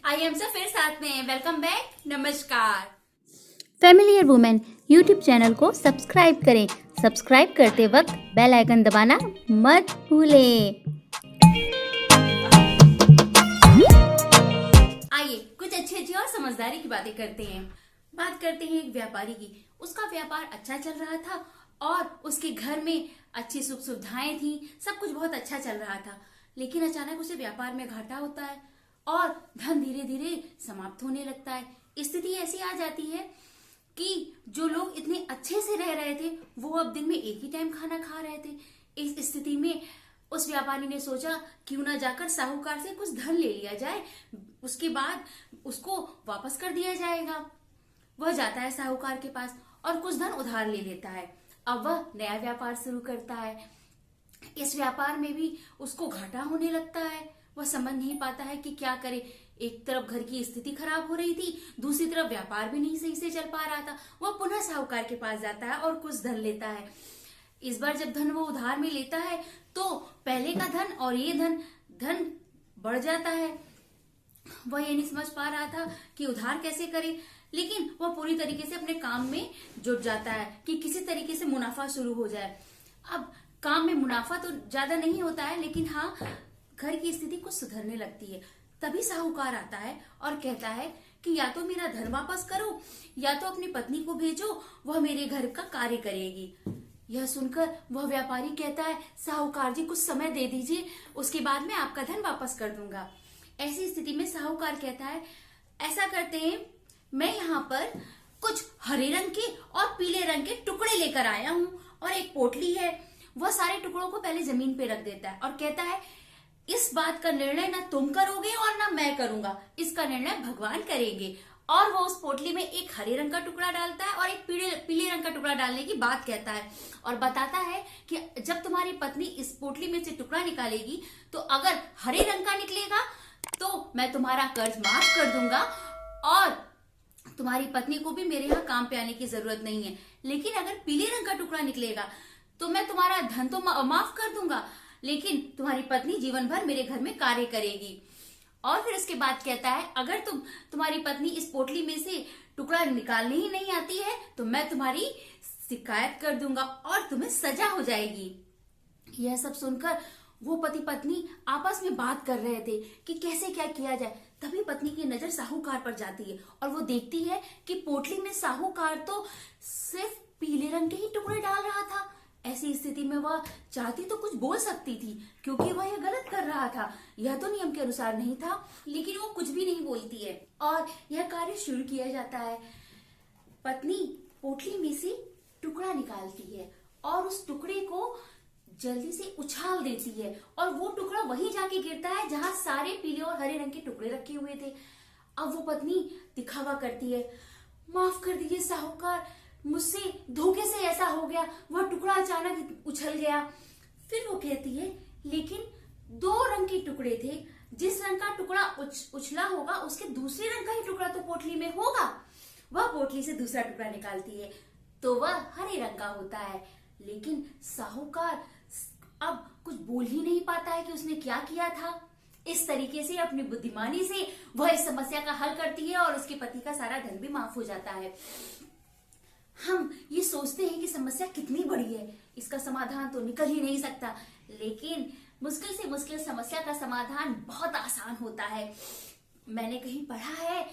I am सब फिर साथ में। वेलकम बैक, नमस्कार। फैमिलियर वुमेन यूट्यूब चैनल को सब्सक्राइब करें। सब्सक्राइब करते वक्त बेल आइकन दबाना मत भूलें। आइए कुछ अच्छी और समझदारी की बातें करते हैं। बात करते हैं एक व्यापारी की। उसका व्यापार अच्छा चल रहा था और उसके घर में अच्छी सुख सुविधाएं थी, सब कुछ बहुत अच्छा चल रहा था। लेकिन अचानक उसे व्यापार में घाटा होता है और धन धीरे धीरे समाप्त होने लगता है। स्थिति ऐसी आ जाती है कि जो लोग इतने अच्छे से रह रहे थे वो अब दिन में एक ही टाइम खाना खा रहे थे। इस स्थिति में उस व्यापारी ने सोचा क्यों ना जाकर साहूकार से कुछ धन ले लिया जाए, उसके बाद उसको वापस कर दिया जाएगा। वह जाता है साहूकार के पास और कुछ धन उधार ले लेता है। अब वह नया व्यापार शुरू करता है। इस व्यापार में भी उसको घाटा होने लगता है। वह समझ नहीं पाता है कि क्या करे। एक तरफ घर की स्थिति खराब हो रही थी, दूसरी तरफ व्यापार भी नहीं सही से चल पा रहा था। वह पुनः साहूकार के पास जाता है और कुछ धन लेता है। इस बार जब धन वो उधार में लेता है तो पहले का धन और ये धन बढ़ जाता है। वह ये नहीं समझ पा रहा था कि उधार कैसे करे, लेकिन वह पूरी तरीके से अपने काम में जुट जाता है कि किसी तरीके से मुनाफा शुरू हो जाए। अब काम में मुनाफा तो ज्यादा नहीं होता है, लेकिन हाँ, घर की स्थिति कुछ सुधरने लगती है। तभी साहूकार आता है और कहता है कि या तो मेरा धन वापस करो या तो अपनी पत्नी को भेजो, वह मेरे घर का कार्य करेगी। यह सुनकर वह व्यापारी कहता है, साहूकार जी कुछ समय दे दीजिए, उसके बाद मैं आपका धन वापस कर दूंगा। ऐसी स्थिति में साहूकार कहता है, ऐसा करते हैं, मैं यहाँ पर कुछ हरे रंग के और पीले रंग के टुकड़े लेकर आया हूँ और एक पोटली है। वह सारे टुकड़ों को पहले जमीन पे रख देता है और कहता है, इस बात का निर्णय ना तुम करोगे और ना मैं करूंगा, इसका निर्णय भगवान करेंगे। और वो उस पोटली में एक हरे रंग का टुकड़ा डालता है और एक पीले रंग का टुकड़ा डालने की बात कहता है और बताता है कि जब तुम्हारी पत्नी इस पोटली में से टुकड़ा निकालेगी तो अगर हरे रंग का निकलेगा तो मैं तुम्हारा कर्ज माफ कर दूंगा और तुम्हारी पत्नी को भी मेरे यहाँ काम पे आने की जरूरत नहीं है। लेकिन अगर पीले रंग का टुकड़ा निकलेगा तो मैं तुम्हारा धन तो माफ कर दूंगा, लेकिन तुम्हारी पत्नी जीवन भर मेरे घर में कार्य करेगी। और फिर उसके बाद कहता है, अगर तुम्हारी पत्नी इस पोटली में से टुकड़ा निकालने ही नहीं आती है तो मैं तुम्हारी शिकायत कर दूंगा और तुम्हें सजा हो जाएगी। यह सब सुनकर वो पति पत्नी आपस में बात कर रहे थे कि कैसे क्या किया जाए। तभी पत्नी की नजर साहूकार पर जाती है और वो देखती है कि पोटली में साहूकार तो सिर्फ पीले रंग के ही टुकड़े डाल रहा था। ऐसी स्थिति में वह चाहती तो कुछ बोल सकती थी क्योंकि वह यह गलत कर रहा था, यह तो नियम के अनुसार नहीं था, लेकिन वो कुछ भी नहीं बोलती है और यह कार्य शुरू किया जाता है। पत्नी पोटली में से टुकड़ा निकालती है और उस टुकड़े को जल्दी से उछाल देती है और वो टुकड़ा वहीं जाके गिरता है जहां सारे पीले और हरे रंग के टुकड़े रखे हुए थे। अब वो पत्नी दिखावा करती है, माफ कर दीजिए साहूकार, मुझसे धोखे से ऐसा हो गया, वह टुकड़ा अचानक उछल गया। फिर वो कहती है, लेकिन दो रंग के टुकड़े थे, जिस रंग का टुकड़ा उछला होगा उसके दूसरे रंग का ही टुकड़ा तो पोटली में होगा। वह पोटली से दूसरा टुकड़ा निकालती है तो वह हरे रंग का होता है। लेकिन साहूकार अब कुछ बोल ही नहीं पाता है कि उसने क्या किया था। इस तरीके से अपनी बुद्धिमानी से वह इस समस्या का हल करती है और उसके पति का सारा धन भी माफ हो जाता है। हम ये सोचते हैं कि समस्या कितनी बड़ी है, इसका समाधान तो निकल ही नहीं सकता, लेकिन मुश्किल से मुश्किल समस्या का समाधान बहुत आसान होता है। मैंने कहीं पढ़ा है,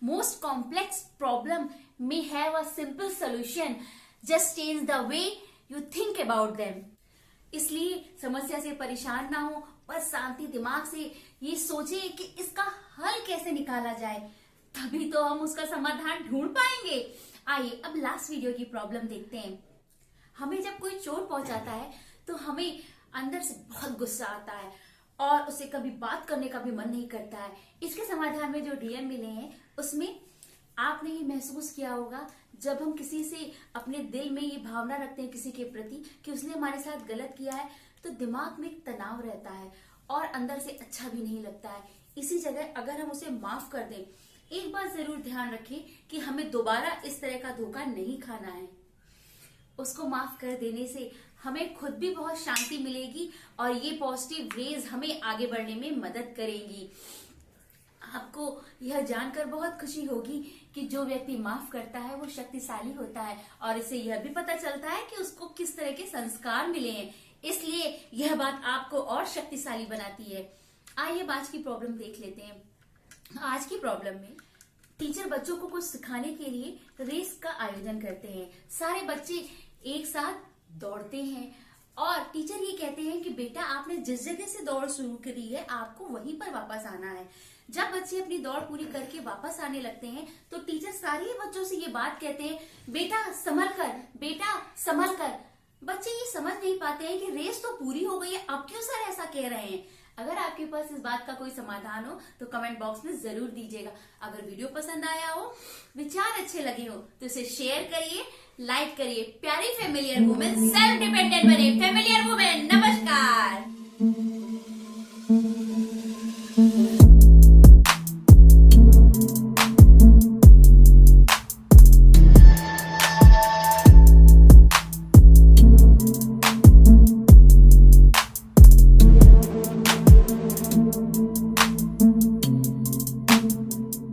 most complex problem may have a simple solution, just change the way you think about them. इसलिए समस्या से परेशान ना हो, बस शांति दिमाग से ये सोचे कि इसका हल कैसे निकाला जाए, तभी तो हम उसका समाधान ढूंढ पाएंगे। आइए अब लास्ट वीडियो की प्रॉब्लम देखते हैं। हमें जब कोई चोट पहुंचाता है तो हमें अंदर से बहुत गुस्सा आता है और उससे कभी बात करने का भी मन नहीं करता है। इसके समाधान में जो डीएम मिले हैं उसमें आपने ये महसूस किया होगा, जब हम किसी से अपने दिल में ये भावना रखते हैं किसी के प्रति कि उसने हमारे साथ गलत किया है तो दिमाग में एक तनाव रहता है और अंदर से अच्छा भी नहीं लगता है। इसी जगह अगर हम उसे माफ कर दें, एक बात जरूर ध्यान रखें कि हमें दोबारा इस तरह का धोखा नहीं खाना है। उसको माफ कर देने से हमें खुद भी बहुत शांति मिलेगी और ये पॉजिटिव रेज हमें आगे बढ़ने में मदद करेंगी। आपको यह जानकर बहुत खुशी होगी कि जो व्यक्ति माफ करता है वो शक्तिशाली होता है, और इससे यह भी पता चलता है कि उसको किस तरह के संस्कार मिले हैं। इसलिए यह बात आपको और शक्तिशाली बनाती है। आइए आज की प्रॉब्लम देख लेते हैं। आज की प्रॉब्लम में टीचर बच्चों को कुछ सिखाने के लिए रेस का आयोजन करते हैं। सारे बच्चे एक साथ दौड़ते हैं और टीचर ये कहते हैं कि बेटा आपने जिस जगह से दौड़ शुरू करी है आपको वहीं पर वापस आना है। जब बच्चे अपनी दौड़ पूरी करके वापस आने लगते हैं तो टीचर सारे बच्चों से ये बात कहते हैं, बेटा संभल कर, बेटा संभल कर। बच्चे ये समझ नहीं पाते हैं कि रेस तो पूरी हो गई है, अब क्यों सर ऐसा कह रहे हैं। अगर आपके पास इस बात का कोई समाधान हो तो कमेंट बॉक्स में जरूर दीजिएगा। अगर वीडियो पसंद आया हो, विचार अच्छे लगे हो तो इसे शेयर करिए, लाइक करिए। प्यारी फेमिलियर वुमेन सेल्फ डिपेंडेंट बने। फेमिलियर वुमेन नमस्कार।